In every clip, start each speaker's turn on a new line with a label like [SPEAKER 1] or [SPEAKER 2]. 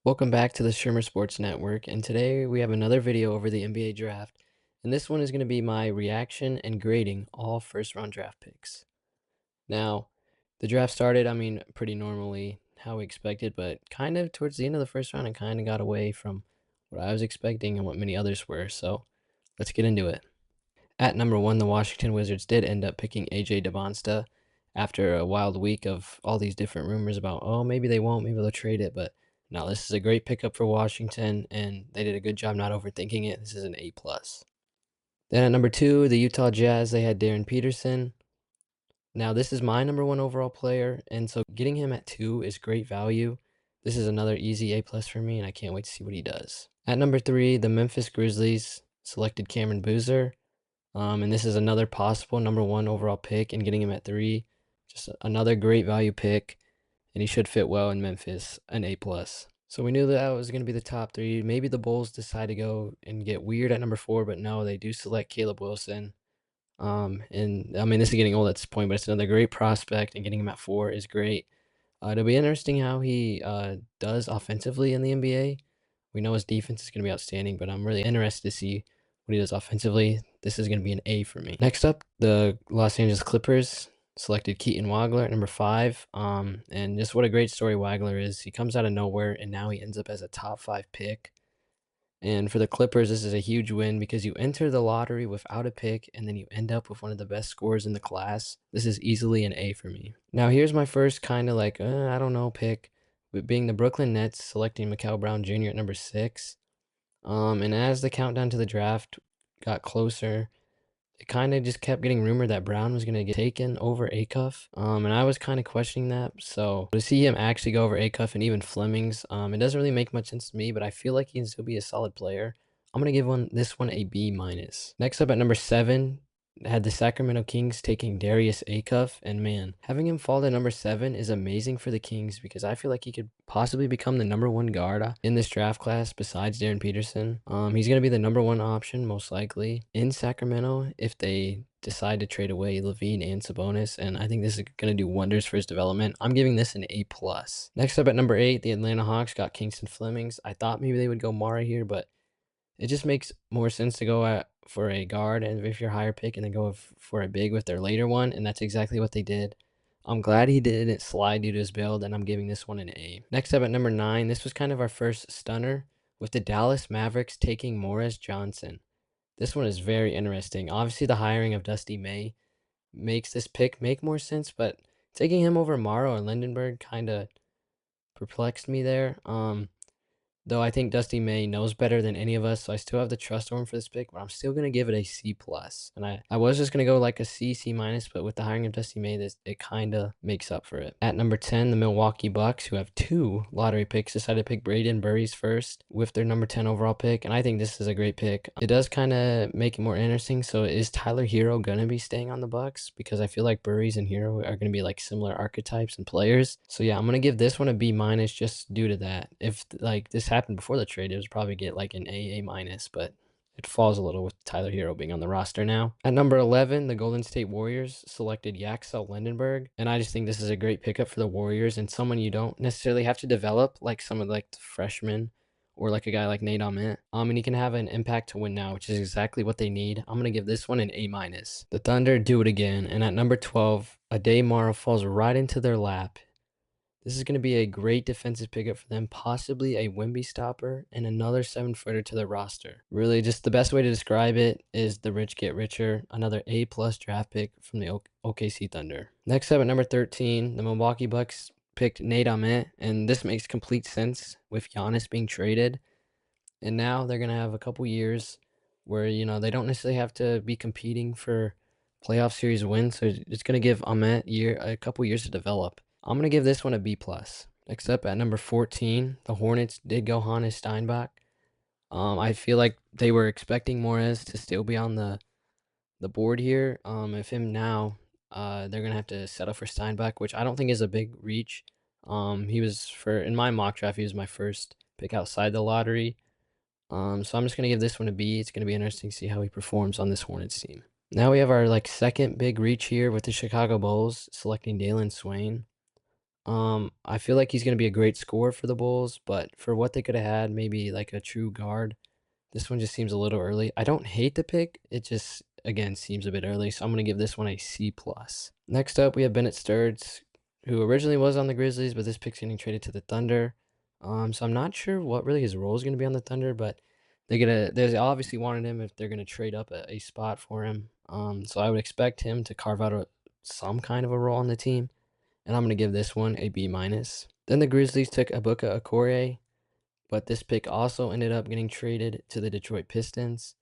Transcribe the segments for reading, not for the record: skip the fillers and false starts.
[SPEAKER 1] Welcome back to the Shimmer Sports Network, and today we have another video over the NBA draft. And this one is going to be my reaction and grading all first round draft picks. Now, the draft started, pretty normally how we expected, but kind of towards the end of the first round, it kind of got away from what I was expecting and what many others were. So let's get into it. At number one, the Washington Wizards did end up picking AJ DeBonsta after a wild week of all these different rumors about, oh, maybe they won't, maybe they'll trade it. But no, this is a great pickup for Washington, and they did a good job not overthinking it. This is an A plus. Then at number two, the Utah Jazz, they had Darren Peterson. Now, this is my number one overall player, and so getting him at two is great value. This is another easy A plus for me, and I can't wait to see what he does. At number three, the Memphis Grizzlies selected Cameron Boozer. And this is another possible number one overall pick, and getting him at three, just another great value pick, and he should fit well in Memphis, an A plus. So we knew that was going to be the top three. Maybe the Bulls decide to go and get weird at number four, but no, they do select Caleb Wilson. And this is getting old at this point, but it's another great prospect, and getting him at four is great. It'll be interesting how he does offensively in the NBA. We know his defense is going to be outstanding, but I'm really interested to see what he does offensively. This is going to be an A for me. Next up, the Los Angeles Clippers selected Keaton Wagler at number five. And just what a great story Wagler is. He comes out of nowhere, and now he ends up as a top five pick. And for the Clippers, this is a huge win because you enter the lottery without a pick and then you end up with one of the best scorers in the class. This is easily an A for me. Now, here's my first kind of like, I don't know, pick, with being the Brooklyn Nets selecting Mikal Brown Jr. at number six. And as the countdown to the draft got closer, it kind of just kept getting rumored that Brown was going to get taken over Acuff. And I was kind of questioning that. So to see him actually go over Acuff and even Flemings, it doesn't really make much sense to me, but I feel like he can still be a solid player. I'm going to give this one a B minus. Next up at number seven, had the Sacramento Kings taking Darius Acuff, and man, having him fall to number seven is amazing for the Kings because I feel like he could possibly become the number one guard in this draft class besides Darren Peterson. He's going to be the number one option most likely in Sacramento if they decide to trade away Levine and Sabonis, and I think this is going to do wonders for his development. I'm giving this an A plus. Next up at number eight, the Atlanta Hawks got Kingston Flemings. I thought maybe they would go Mara here, but it just makes more sense to go for a guard, and if you're higher pick, and then go for a big with their later one, and that's exactly what they did. I'm glad he didn't slide due to his build, and I'm giving this one an A. Next up at number nine, this was kind of our first stunner with the Dallas Mavericks taking Morris Johnson. This one is very interesting. Obviously, the hiring of Dusty May makes this pick make more sense, but taking him over Morrow or Lindenberg kind of perplexed me there. Though I think Dusty May knows better than any of us, so I still have the trust for him for this pick, but I'm still gonna give it a C plus. And I was just gonna go like a C, C minus, but with the hiring of Dusty May, it kinda makes up for it. At number 10, the Milwaukee Bucks, who have two lottery picks, decided to pick Braden Burries first with their number 10 overall pick, and I think this is a great pick. It does kinda make it more interesting. So is Tyler Hero gonna be staying on the Bucks? Because I feel like Burries and Hero are gonna be like similar archetypes and players. So yeah, I'm gonna give this one a B minus just due to that. If like this happened before the trade, it was probably get like an A minus, but it falls a little with Tyler Hero being on the roster now. At number 11, the Golden State Warriors selected Yaxel Lindenberg, and I just think this is a great pickup for the Warriors and someone you don't necessarily have to develop like some of like the freshmen or like a guy like Nate Ahmet. And he can have an impact to win now, which is exactly what they need. I'm gonna give this one an A minus. The Thunder do it again, and at number 12, Ade Mara falls right into their lap. This is going to be a great defensive pickup for them, possibly a Wemby stopper and another 7-footer to the roster. Really, just the best way to describe it is the rich get richer, another A plus draft pick from the OKC Thunder. Next up at number 13, the Milwaukee Bucks picked Nate Ahmet, and this makes complete sense with Giannis being traded. And now they're going to have a couple years where, they don't necessarily have to be competing for playoff series wins, so it's going to give Ahmet a couple years to develop. I'm going to give this one a B plus. Next up at number 14, the Hornets did go Hannes Steinbach. I feel like they were expecting Morez to still be on the board here. If him now, they're going to have to settle for Steinbach, which I don't think is a big reach. In my mock draft, he was my first pick outside the lottery. So I'm just going to give this one a B. It's going to be interesting to see how he performs on this Hornets team. Now we have our second big reach here with the Chicago Bulls selecting Dalen Swain. I feel like he's gonna be a great scorer for the Bulls, but for what they could have had, maybe like a true guard, this one just seems a little early. I don't hate the pick, it just again seems a bit early, so I'm gonna give this one a C plus. Next up, we have Bennett Sturds, who originally was on the Grizzlies, but this pick's getting traded to the Thunder. So I'm not sure what really his role is gonna be on the Thunder, but they obviously wanted him if they're gonna trade up a spot for him. So I would expect him to carve out some kind of a role on the team, and I'm gonna give this one a B minus. Then the Grizzlies took Ibuka Okorie, but this pick also ended up getting traded to the Detroit Pistons.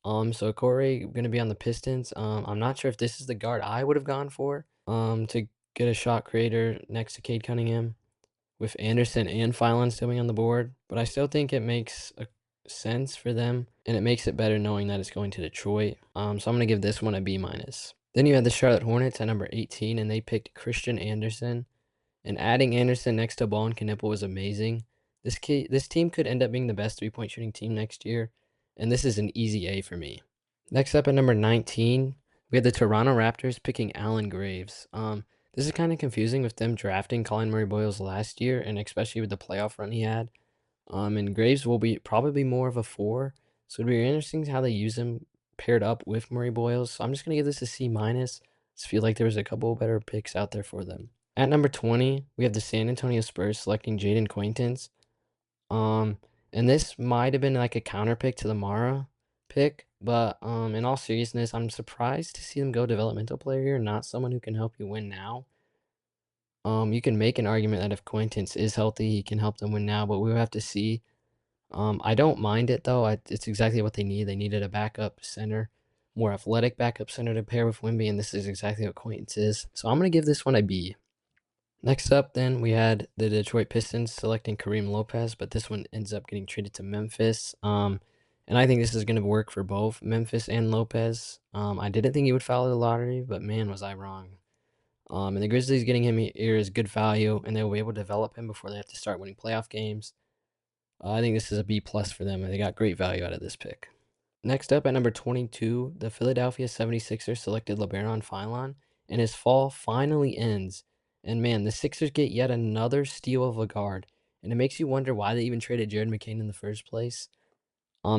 [SPEAKER 1] So Corey gonna be on the Pistons. I'm not sure if this is the guard I would have gone for. To get a shot creator next to Cade Cunningham with Anderson and Phylon still being on the board, but I still think it makes a sense for them, and it makes it better knowing that it's going to Detroit. So I'm gonna give this one a B minus. Then you had the Charlotte Hornets at number 18, and they picked Christian Anderson. And adding Anderson next to Ball and Knipple was amazing. This team could end up being the best three-point shooting team next year, and this is an easy A for me. Next up at number 19, we had the Toronto Raptors picking Allen Graves. This is kind of confusing with them drafting Colin Murray-Boyles last year, and especially with the playoff run he had. And Graves will be probably more of a four, so it'd be interesting how they use him paired up with Murray-Boyles. So I'm just gonna give this a C minus. Just feel like there was a couple better picks out there for them. At number 20, we have the San Antonio Spurs selecting Jaden Quaintance. Um, and this might have been like a counter pick to the Mara pick, but in all seriousness, I'm surprised to see them go developmental player here, not someone who can help you win now. You can make an argument that if Quaintance is healthy, he can help them win now, but we'll have to see. I don't mind it though. It's exactly what they need. They needed a backup center, more athletic backup center to pair with Wimby, and this is exactly what Quaintance is. So I'm gonna give this one a B. Next up, then, we had the Detroit Pistons selecting Kareem Lopez, but this one ends up getting traded to Memphis. And I think this is going to work for both Memphis and Lopez. I didn't think he would follow the lottery, but man, was I wrong. And the Grizzlies getting him here is good value, and they will be able to develop him before they have to start winning playoff games. I think this is a B plus for them, and they got great value out of this pick. Next up at number 22, the Philadelphia 76ers selected LeBaron Philon, and his fall finally ends. And man, the Sixers get yet another steal of a guard, and it makes you wonder why they even traded Jared McCain in the first place.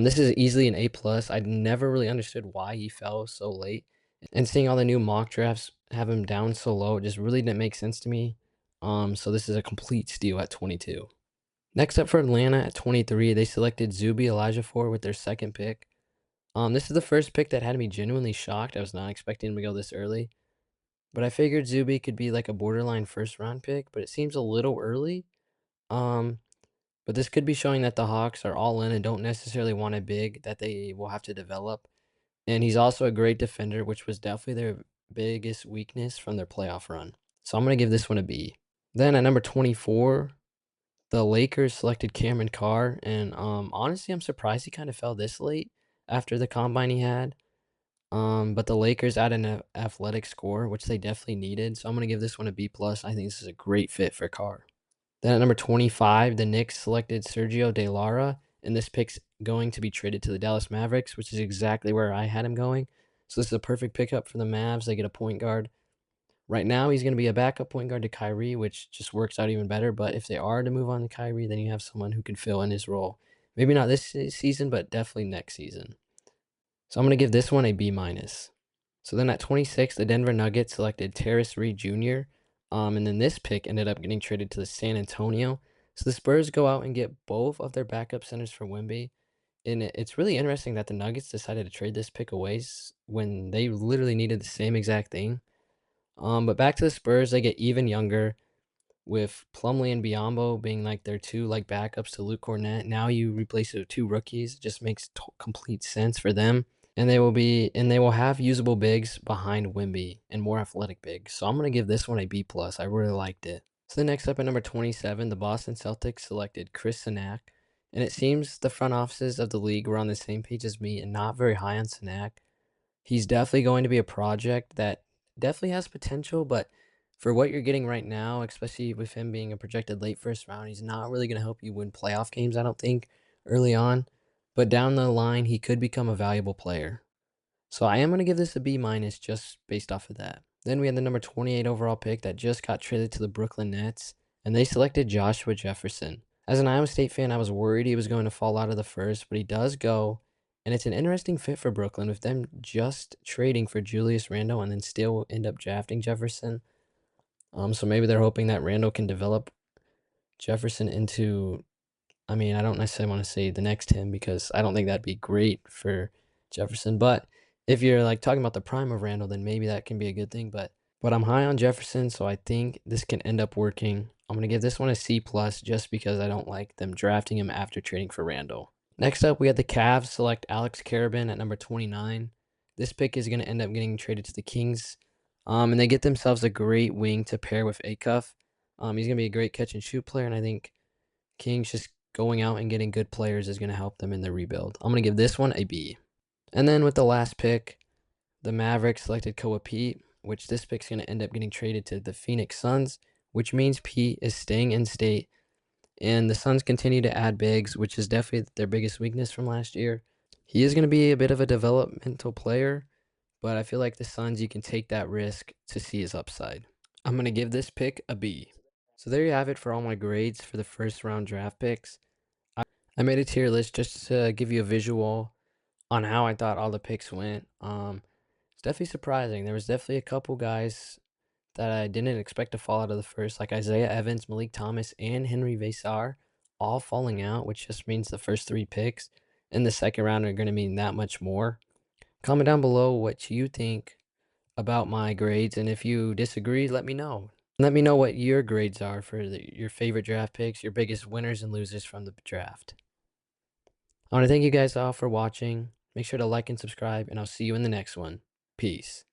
[SPEAKER 1] This is easily an A plus. I never really understood why he fell so late, and seeing all the new mock drafts have him down so low, it just really didn't make sense to me. So this is a complete steal at 22. Next up for Atlanta at 23, they selected Zuby Elijahfor with their second pick. This is the first pick that had me genuinely shocked. I was not expecting him to go this early, but I figured Zuby could be like a borderline first round pick, but it seems a little early. Um, but this could be showing that the Hawks are all in and don't necessarily want a big that they will have to develop. And he's also a great defender, which was definitely their biggest weakness from their playoff run. So I'm gonna give this one a B. Then at number 24, the Lakers selected Cameron Carr, and honestly, I'm surprised he kind of fell this late after the combine he had. But the Lakers add an athletic score, which they definitely needed. So I'm gonna give this one a B plus. I think this is a great fit for Carr. Then at number 25, the Knicks selected Sergio De Lara, and this pick's going to be traded to the Dallas Mavericks, which is exactly where I had him going. So this is a perfect pickup for the Mavs. They get a point guard. Right now, he's going to be a backup point guard to Kyrie, which just works out even better. But if they are to move on to Kyrie, then you have someone who can fill in his role. Maybe not this season, but definitely next season. So I'm going to give this one a B minus. So then at 26, the Denver Nuggets selected Terrace Reed Jr. And then this pick ended up getting traded to the San Antonio. So the Spurs go out and get both of their backup centers for Wemby. And it's really interesting that the Nuggets decided to trade this pick away when they literally needed the same exact thing. But back to the Spurs, they get even younger with Plumlee and Biyombo being like their two like backups to Luke Cornett. Now you replace it with two rookies. It just makes complete sense for them. And they will have usable bigs behind Wimby and more athletic bigs. So I'm gonna give this one a B plus. I really liked it. So the next up at number 27, the Boston Celtics selected Chris Sinak. And it seems the front offices of the league were on the same page as me and not very high on Sinak. He's definitely going to be a project that definitely has potential, but for what you're getting right now, especially with him being a projected late first round, he's not really going to help you win playoff games, I don't think, early on. But down the line, he could become a valuable player. So I am going to give this a B minus just based off of that. Then we had the number 28 overall pick that just got traded to the Brooklyn Nets, and they selected Joshua Jefferson. As an Iowa State fan, I was worried he was going to fall out of the first, but he does go, and it's an interesting fit for Brooklyn with them just trading for Julius Randle and then still end up drafting Jefferson. So maybe they're hoping that Randle can develop Jefferson into, I mean, I don't necessarily want to say the next him because I don't think that'd be great for Jefferson. But if you're like talking about the prime of Randall, then maybe that can be a good thing. But I'm high on Jefferson, so I think this can end up working. I'm gonna give this one a C plus just because I don't like them drafting him after trading for Randall. Next up, we had the Cavs select Alex Carabin at number 29. This pick is gonna end up getting traded to the Kings. And they get themselves a great wing to pair with Acuff. He's gonna be a great catch and shoot player, and I think Kings just going out and getting good players is going to help them in their rebuild. I'm going to give this one a B. And then with the last pick, the Mavericks selected Koa Pete, which this pick's going to end up getting traded to the Phoenix Suns, which means Pete is staying in state. And the Suns continue to add bigs, which is definitely their biggest weakness from last year. He is going to be a bit of a developmental player, but I feel like the Suns, you can take that risk to see his upside. I'm going to give this pick a B. So there you have it for all my grades for the first round draft picks. I made a tier list just to give you a visual on how I thought all the picks went. It's definitely surprising. There was definitely a couple guys that I didn't expect to fall out of the first, like Isaiah Evans, Malik Thomas, and Henry Vesar, all falling out, which just means the first three picks in the second round are going to mean that much more. Comment down below what you think about my grades, and if you disagree, let me know. Let me know what your grades are for your favorite draft picks, your biggest winners and losers from the draft. I want to thank you guys all for watching. Make sure to like and subscribe, and I'll see you in the next one. Peace.